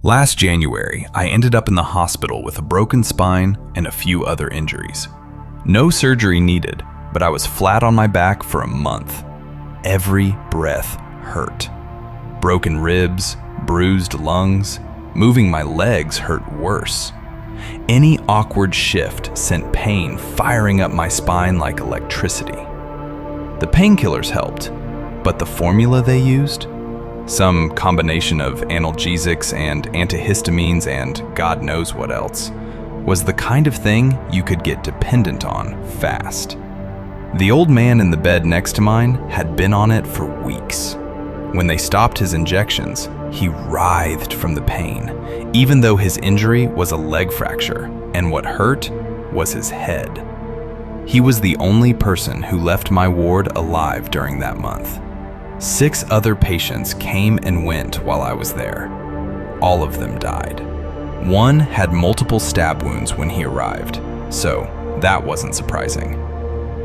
Last January, I ended up in the hospital with a broken spine and a few other injuries. No surgery needed, but I was flat on my back for a month. Every breath hurt. Broken ribs, bruised lungs, moving my legs hurt worse. Any awkward shift sent pain firing up my spine like electricity. The painkillers helped, but the formula they used? Some combination of analgesics and antihistamines and God knows what else, was the kind of thing you could get dependent on fast. The old man in the bed next to mine had been on it for weeks. When they stopped his injections, he writhed from the pain, even though his injury was a leg fracture, and what hurt was his head. He was the only person who left my ward alive during that month. 6 other patients came and went while I was there. All of them died. One had multiple stab wounds when he arrived, so that wasn't surprising.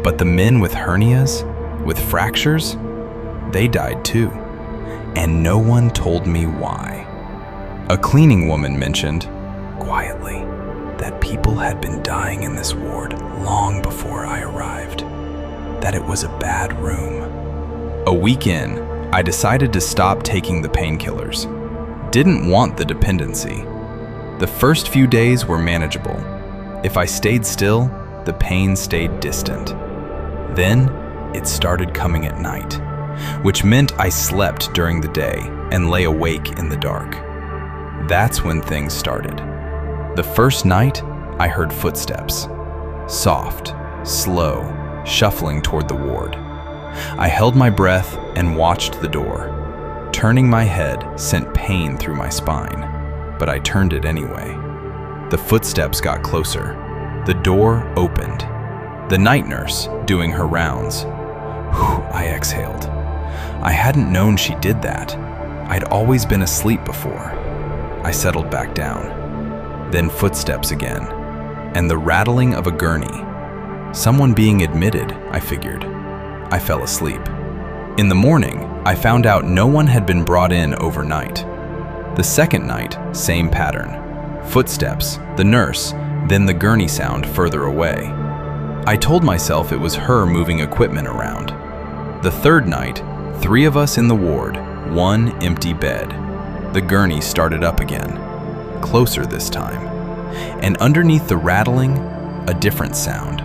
But the men with hernias, with fractures, they died too. And no one told me why. A cleaning woman mentioned, quietly, that people had been dying in this ward long before I arrived, that it was a bad room. A week in, I decided to stop taking the painkillers. Didn't want the dependency. The first few days were manageable. If I stayed still, the pain stayed distant. Then, it started coming at night, which meant I slept during the day and lay awake in the dark. That's when things started. The first night, I heard footsteps. Soft, slow, shuffling toward the ward. I held my breath and watched the door. Turning my head sent pain through my spine, but I turned it anyway. The footsteps got closer. The door opened. The night nurse doing her rounds. Whew, I exhaled. I hadn't known she did that. I'd always been asleep before. I settled back down. Then footsteps again, and the rattling of a gurney. Someone being admitted, I figured. I fell asleep. In the morning, I found out no one had been brought in overnight. The second night, same pattern. Footsteps, the nurse, then the gurney sound further away. I told myself it was her moving equipment around. The third night, 3 of us in the ward, 1 empty bed. The gurney started up again, closer this time. And underneath the rattling, a different sound.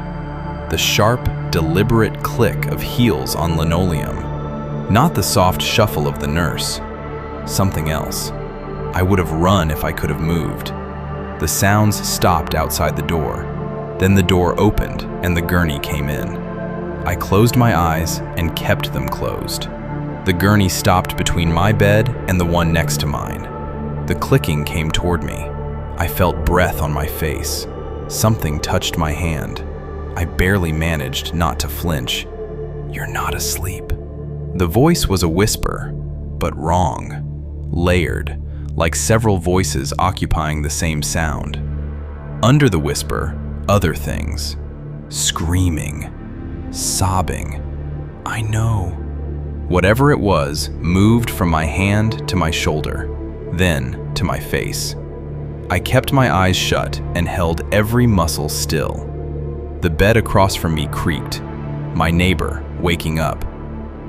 The sharp, deliberate click of heels on linoleum. Not the soft shuffle of the nurse. Something else. I would have run if I could have moved. The sounds stopped outside the door. Then the door opened and the gurney came in. I closed my eyes and kept them closed. The gurney stopped between my bed and the one next to mine. The clicking came toward me. I felt breath on my face. Something touched my hand. I barely managed not to flinch. "You're not asleep." The voice was a whisper, but wrong. Layered, like several voices occupying the same sound. Under the whisper, other things. Screaming. Sobbing. I know. Whatever it was moved from my hand to my shoulder, then to my face. I kept my eyes shut and held every muscle still. The bed across from me creaked. My neighbor, waking up.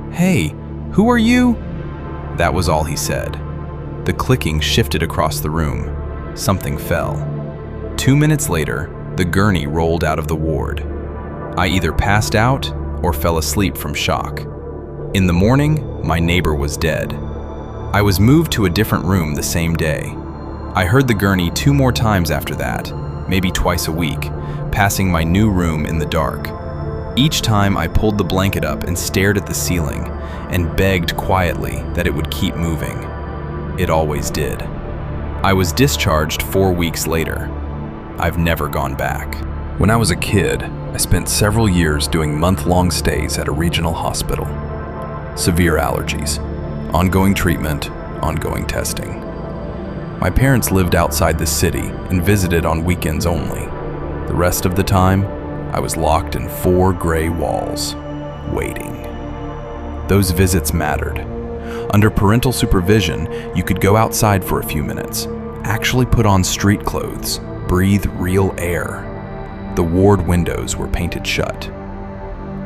"Hey, who are you?" That was all he said. The clicking shifted across the room. Something fell. 2 minutes later, the gurney rolled out of the ward. I either passed out or fell asleep from shock. In the morning, my neighbor was dead. I was moved to a different room the same day. I heard the gurney 2 more times after that, maybe twice a week, passing my new room in the dark. Each time I pulled the blanket up and stared at the ceiling and begged quietly that it would keep moving. It always did. I was discharged 4 weeks later. I've never gone back. When I was a kid, I spent several years doing month-long stays at a regional hospital. Severe allergies, ongoing treatment, ongoing testing. My parents lived outside the city and visited on weekends only. The rest of the time, I was locked in 4 gray walls, waiting. Those visits mattered. Under parental supervision, you could go outside for a few minutes, actually put on street clothes, breathe real air. The ward windows were painted shut.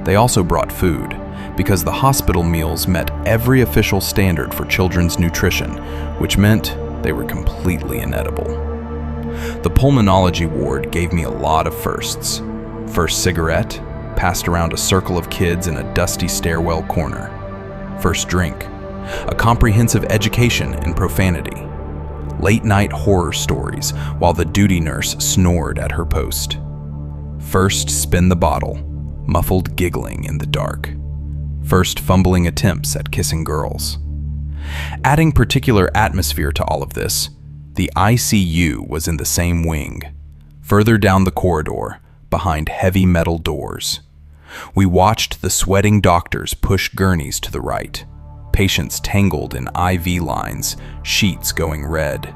They also brought food, because the hospital meals met every official standard for children's nutrition, which meant they were completely inedible. The pulmonology ward gave me a lot of firsts. First cigarette, passed around a circle of kids in a dusty stairwell corner. First drink, a comprehensive education in profanity. Late night horror stories while the duty nurse snored at her post. First spin the bottle, muffled giggling in the dark. First fumbling attempts at kissing girls. Adding particular atmosphere to all of this, the ICU was in the same wing, further down the corridor, behind heavy metal doors. We watched the sweating doctors push gurneys to the right, patients tangled in IV lines, sheets going red.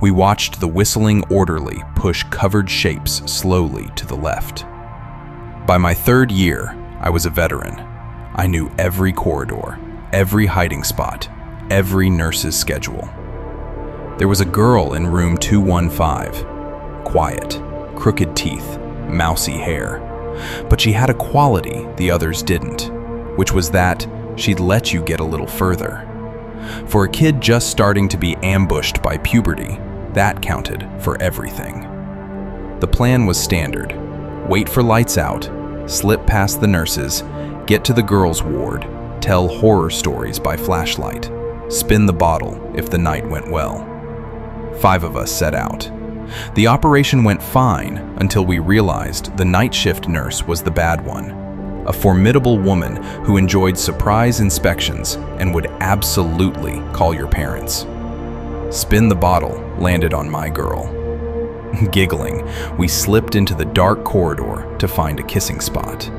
We watched the whistling orderly push covered shapes slowly to the left. By my 3rd year, I was a veteran. I knew every corridor, every hiding spot, every nurse's schedule. There was a girl in room 215, quiet, crooked teeth, mousy hair. But she had a quality the others didn't, which was that she'd let you get a little further. For a kid just starting to be ambushed by puberty, that counted for everything. The plan was standard. Wait for lights out, slip past the nurses, get to the girls' ward, tell horror stories by flashlight, spin the bottle if the night went well. 5 of us set out. The operation went fine until we realized the night shift nurse was the bad one, a formidable woman who enjoyed surprise inspections and would absolutely call your parents. Spin the bottle landed on my girl. Giggling, we slipped into the dark corridor to find a kissing spot.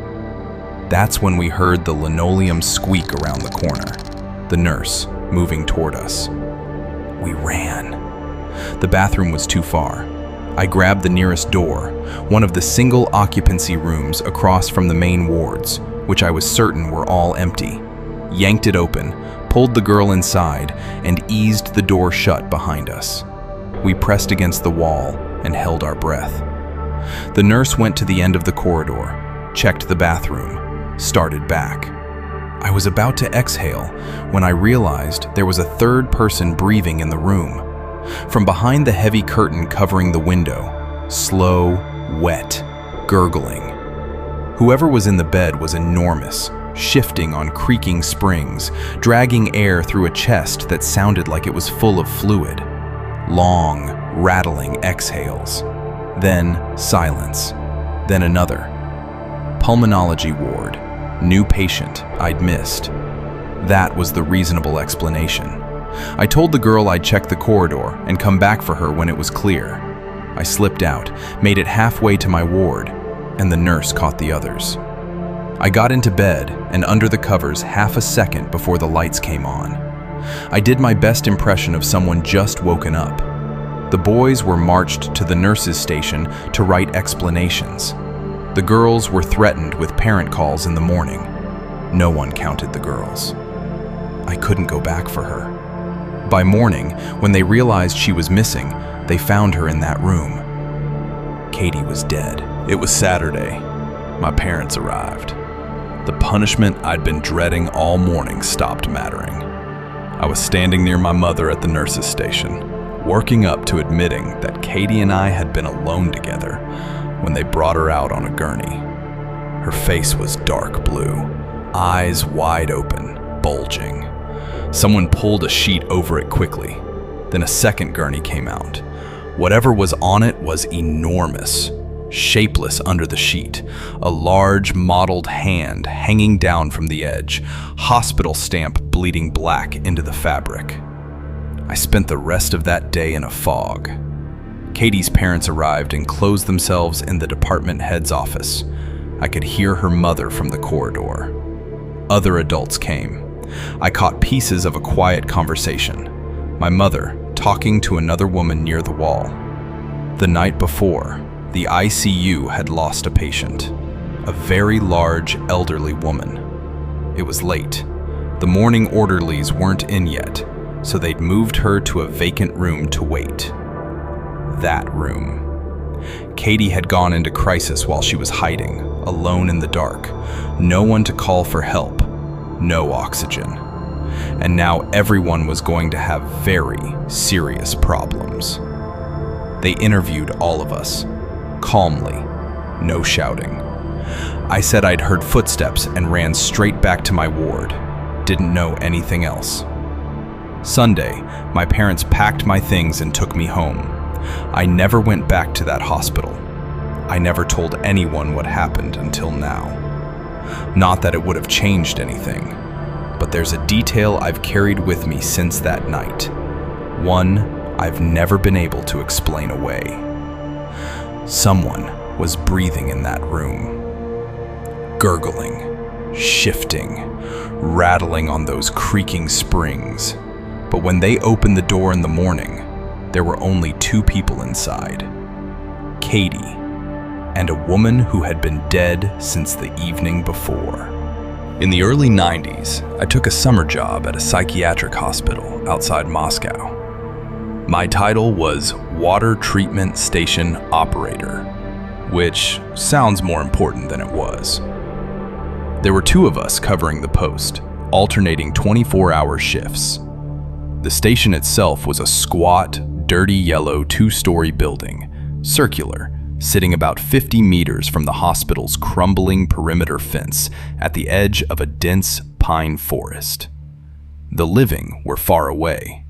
That's when we heard the linoleum squeak around the corner, the nurse moving toward us. We ran. The bathroom was too far. I grabbed the nearest door, one of the single occupancy rooms across from the main wards, which I was certain were all empty, yanked it open, pulled the girl inside, and eased the door shut behind us. We pressed against the wall and held our breath. The nurse went to the end of the corridor, checked the bathroom, started back. I was about to exhale when I realized there was a 3rd person breathing in the room. From behind the heavy curtain covering the window, slow, wet, gurgling. Whoever was in the bed was enormous, shifting on creaking springs, dragging air through a chest that sounded like it was full of fluid. Long, rattling exhales. Then silence. Then another. Pulmonology ward. New patient I'd missed. That was the reasonable explanation. I told the girl I'd check the corridor and come back for her when it was clear. I slipped out, made it halfway to my ward, and the nurse caught the others. I got into bed and under the covers half a second before the lights came on. I did my best impression of someone just woken up. The boys were marched to the nurse's station to write explanations. The girls were threatened with parent calls in the morning. No one counted the girls. I couldn't go back for her. By morning, when they realized she was missing, they found her in that room. Katie was dead. It was Saturday. My parents arrived. The punishment I'd been dreading all morning stopped mattering. I was standing near my mother at the nurse's station, working up to admitting that Katie and I had been alone together when they brought her out on a gurney. Her face was dark blue, eyes wide open, bulging. Someone pulled a sheet over it quickly. Then a second gurney came out. Whatever was on it was enormous, shapeless under the sheet, a large mottled hand hanging down from the edge, hospital stamp bleeding black into the fabric. I spent the rest of that day in a fog. Katie's parents arrived and closed themselves in the department head's office. I could hear her mother from the corridor. Other adults came. I caught pieces of a quiet conversation. My mother talking to another woman near the wall. The night before, the ICU had lost a patient, a very large elderly woman. It was late. The morning orderlies weren't in yet, so they'd moved her to a vacant room to wait. that room. Katie had gone into crisis while she was hiding, alone in the dark. No one to call for help, no oxygen. And now everyone was going to have very serious problems. They interviewed all of us, calmly, no shouting. I said I'd heard footsteps and ran straight back to my ward. Didn't know anything else. Sunday, my parents packed my things and took me home. I never went back to that hospital. I never told anyone what happened until now. Not that it would have changed anything, but there's a detail I've carried with me since that night. One I've never been able to explain away. Someone was breathing in that room. Gurgling, shifting, rattling on those creaking springs. But when they opened the door in the morning, there were only two people inside. Katie, and a woman who had been dead since the evening before. In the early 90s, I took a summer job at a psychiatric hospital outside Moscow. My title was Water Treatment Station Operator, which sounds more important than it was. There were two of us covering the post, alternating 24-hour shifts. The station itself was a squat, dirty yellow two-story building, circular, sitting about 50 meters from the hospital's crumbling perimeter fence at the edge of a dense pine forest. The living were far away.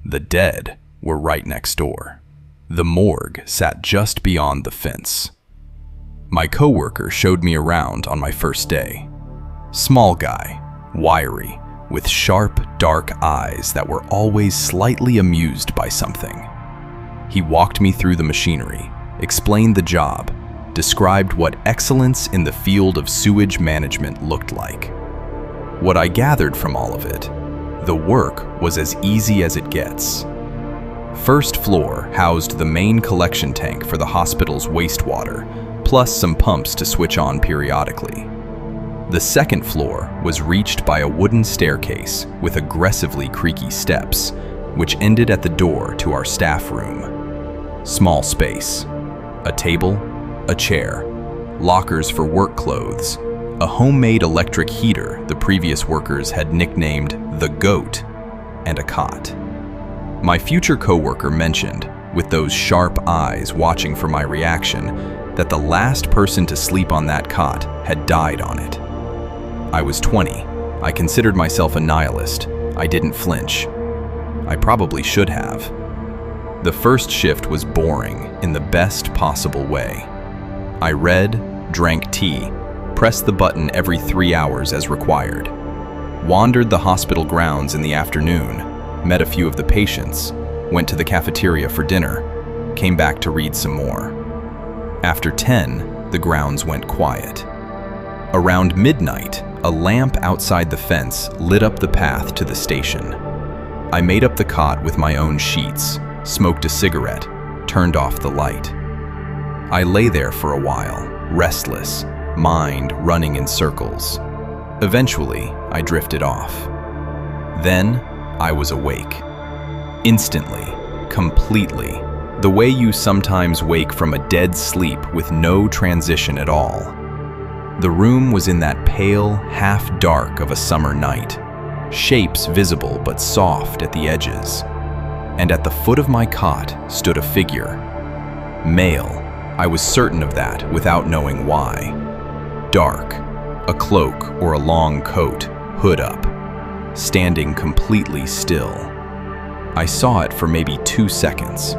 The dead were right next door. The morgue sat just beyond the fence. My coworker showed me around on my first day. Small guy, wiry, with sharp, dark eyes that were always slightly amused by something. He walked me through the machinery, explained the job, described what excellence in the field of sewage management looked like. What I gathered from all of it, the work was as easy as it gets. First floor housed the main collection tank for the hospital's wastewater, plus some pumps to switch on periodically. The second floor was reached by a wooden staircase with aggressively creaky steps, which ended at the door to our staff room. Small space. A table, a chair, lockers for work clothes, a homemade electric heater the previous workers had nicknamed the Goat, and a cot. My future coworker mentioned, with those sharp eyes watching for my reaction, that the last person to sleep on that cot had died on it. I was 20. I considered myself a nihilist. I didn't flinch. I probably should have. The first shift was boring in the best possible way. I read, drank tea, pressed the button every 3 hours as required, wandered the hospital grounds in the afternoon, met a few of the patients, went to the cafeteria for dinner, came back to read some more. After 10, the grounds went quiet. Around midnight, a lamp outside the fence lit up the path to the station. I made up the cot with my own sheets, smoked a cigarette, turned off the light. I lay there for a while, restless, mind running in circles. Eventually, I drifted off. Then, I was awake. Instantly, completely, the way you sometimes wake from a dead sleep with no transition at all. The room was in that pale, half-dark of a summer night, shapes visible but soft at the edges. And at the foot of my cot stood a figure. Male, I was certain of that without knowing why. Dark, a cloak or a long coat, hood up, standing completely still. I saw it for maybe 2 seconds.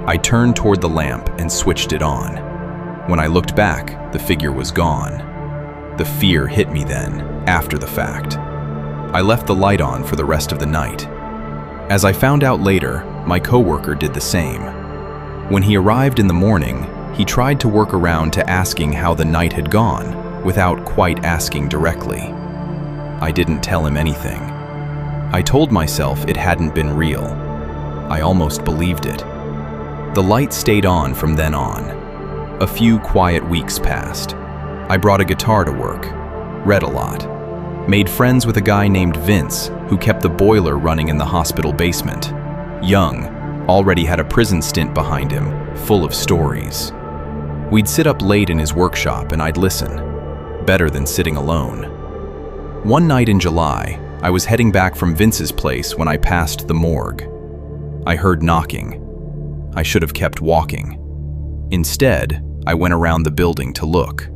I turned toward the lamp and switched it on. When I looked back, the figure was gone. The fear hit me then, after the fact. I left the light on for the rest of the night. As I found out later, my coworker did the same. When he arrived in the morning, he tried to work around to asking how the night had gone, without quite asking directly. I didn't tell him anything. I told myself it hadn't been real. I almost believed it. The light stayed on from then on. A few quiet weeks passed. I brought a guitar to work, read a lot, made friends with a guy named Vince who kept the boiler running in the hospital basement. Young, Already had a prison stint behind him, full of stories. We'd sit up late in his workshop and I'd listen. Better than sitting alone. One night in July, I was heading back from Vince's place when I passed the morgue. I heard knocking. I should have kept walking. Instead, I went around the building to look.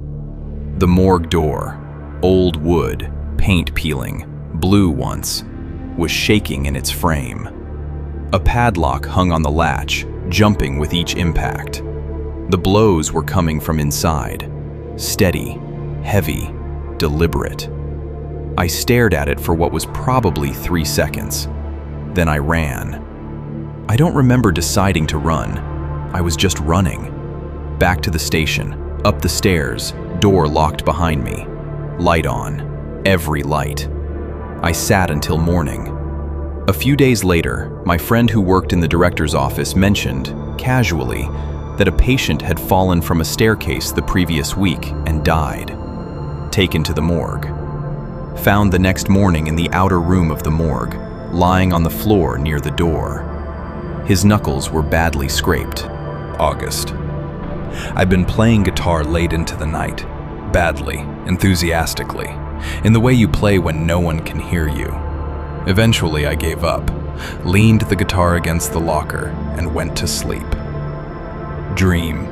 The morgue door, old wood, paint peeling, blue once, was shaking in its frame. A padlock hung on the latch, jumping with each impact. The blows were coming from inside, steady, heavy, deliberate. I stared at it for what was probably 3 seconds. Then I ran. I don't remember deciding to run. I was just running. Back to the station, up the stairs, door locked behind me. Light on, every light. I sat until morning. A few days later, my friend who worked in the director's office mentioned, casually, that a patient had fallen from a staircase the previous week and died. Taken to the morgue. Found the next morning in the outer room of the morgue, lying on the floor near the door. His knuckles were badly scraped. August. I'd been playing guitar late into the night, badly, enthusiastically, in the way you play when no one can hear you. Eventually, I gave up, leaned the guitar against the locker, and went to sleep. Dream.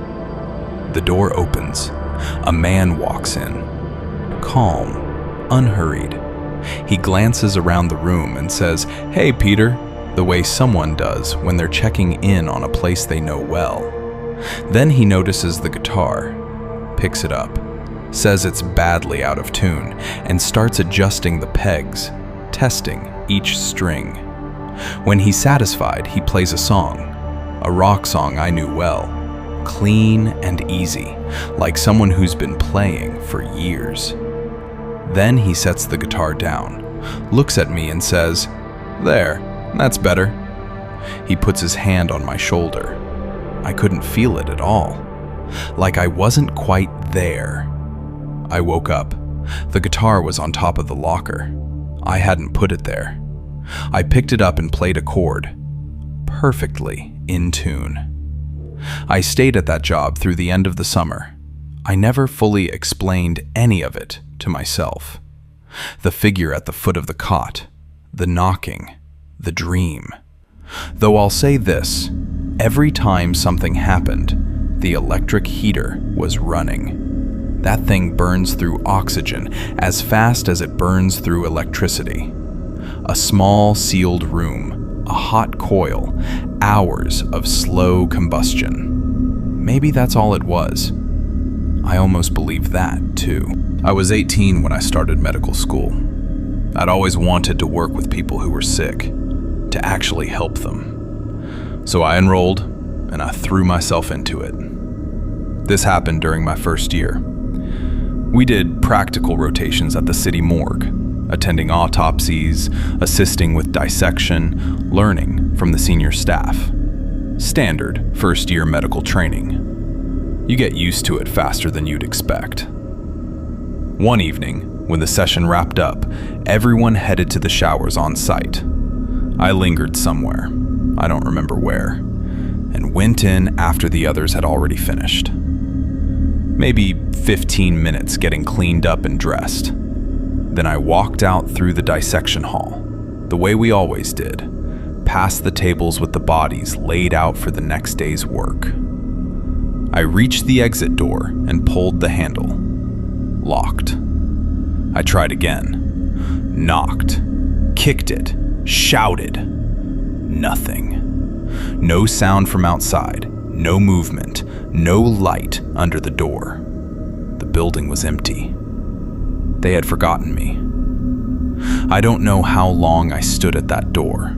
The door opens. A man walks in. Calm, unhurried. He glances around the room and says, "Hey, Peter," the way someone does when they're checking in on a place they know well. Then he notices the guitar, picks it up, says it's badly out of tune, and starts adjusting the pegs, testing each string. When he's satisfied, he plays a song, a rock song I knew well, clean and easy, like someone who's been playing for years. Then he sets the guitar down, looks at me and says, "There, that's better." He puts his hand on my shoulder. I couldn't feel it at all, like I wasn't quite there. I woke up. The guitar was on top of the locker. I hadn't put it there. I picked it up and played a chord, perfectly in tune. I stayed at that job through the end of the summer. I never fully explained any of it to myself. The figure at the foot of the cot, the knocking, the dream. Though I'll say this, every time something happened, the electric heater was running. That thing burns through oxygen as fast as it burns through electricity. A small sealed room, a hot coil, hours of slow combustion. Maybe that's all it was. I almost believed that, too. I was 18 when I started medical school. I'd always wanted to work with people who were sick, to actually help them. So I enrolled, and I threw myself into it. This happened during my first year. We did practical rotations at the city morgue, attending autopsies, assisting with dissection, learning from the senior staff. Standard first-year medical training. You get used to it faster than you'd expect. One evening, when the session wrapped up, everyone headed to the showers on site. I lingered somewhere, I don't remember where, and went in after the others had already finished. Maybe 15 minutes getting cleaned up and dressed. Then I walked out through the dissection hall, the way we always did, past the tables with the bodies laid out for the next day's work. I reached the exit door and pulled the handle. Locked. I tried again. Knocked. Kicked it. Shouted. Nothing. No sound from outside. No movement. No light under the door. The building was empty. They had forgotten me. I don't know how long I stood at that door.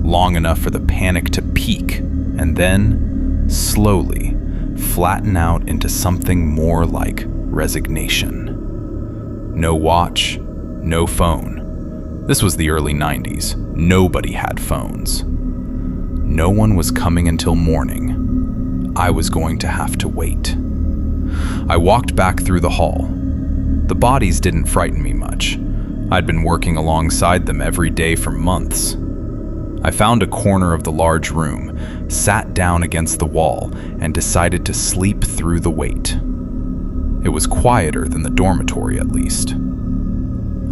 Long enough for the panic to peak and then, slowly, flatten out into something more like resignation. No watch, no phone. This was the early 90s. Nobody had phones. No one was coming until morning. I was going to have to wait. I walked back through the hall. The bodies didn't frighten me much. I'd been working alongside them every day for months. I found a corner of the large room, sat down against the wall, and decided to sleep through the wait. It was quieter than the dormitory, at least.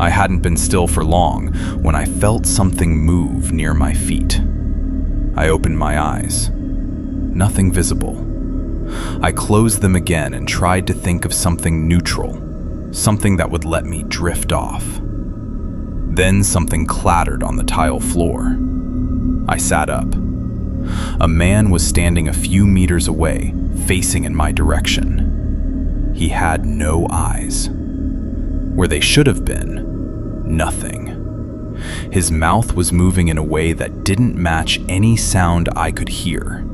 I hadn't been still for long when I felt something move near my feet. I opened my eyes. Nothing visible. I closed them again and tried to think of something neutral, something that would let me drift off. Then something clattered on the tile floor. I sat up. A man was standing a few meters away, facing in my direction. He had no eyes. Where they should have been, nothing. His mouth was moving in a way that didn't match any sound I could hear.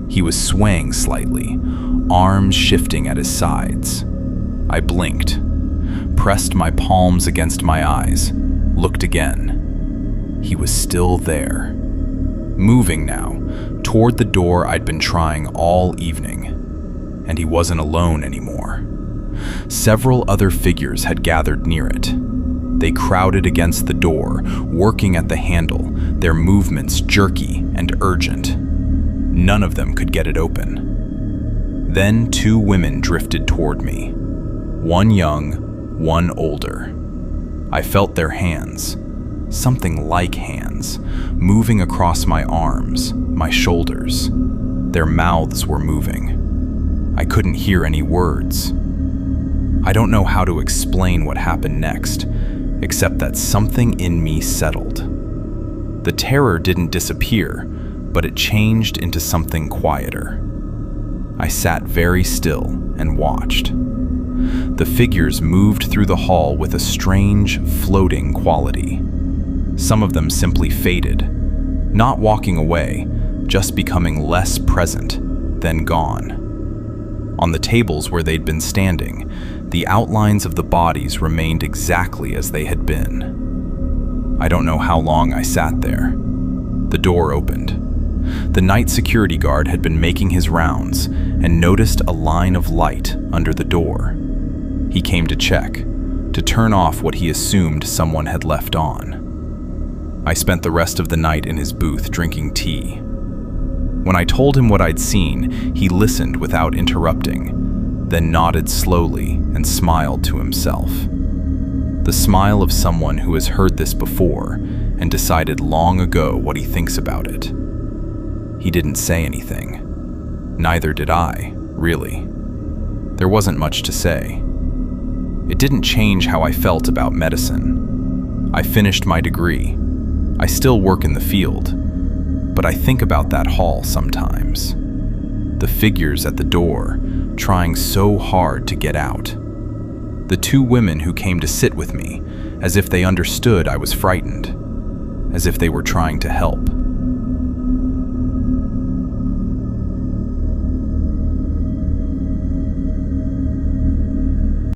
He was swaying slightly, arms shifting at his sides. I blinked, pressed my palms against my eyes, looked again. He was still there, moving now, toward the door I'd been trying all evening. And he wasn't alone anymore. Several other figures had gathered near it. They crowded against the door, working at the handle, their movements jerky and urgent. None of them could get it open. Then 2 women drifted toward me. One young, one older. I felt their hands, something like hands, moving across my arms, my shoulders. Their mouths were moving. I couldn't hear any words. I don't know how to explain what happened next, except that something in me settled. The terror didn't disappear, but it changed into something quieter. I sat very still and watched. The figures moved through the hall with a strange, floating quality. Some of them simply faded, not walking away, just becoming less present, then gone. On the tables where they'd been standing, the outlines of the bodies remained exactly as they had been. I don't know how long I sat there. The door opened. The night security guard had been making his rounds and noticed a line of light under the door. He came to check, to turn off what he assumed someone had left on. I spent the rest of the night in his booth drinking tea. When I told him what I'd seen, he listened without interrupting, then nodded slowly and smiled to himself. The smile of someone who has heard this before and decided long ago what he thinks about it. He didn't say anything. Neither did I, really. There wasn't much to say. It didn't change how I felt about medicine. I finished my degree. I still work in the field, but I think about that hall sometimes. The figures at the door, trying so hard to get out. The 2 women who came to sit with me, as if they understood I was frightened, as if they were trying to help.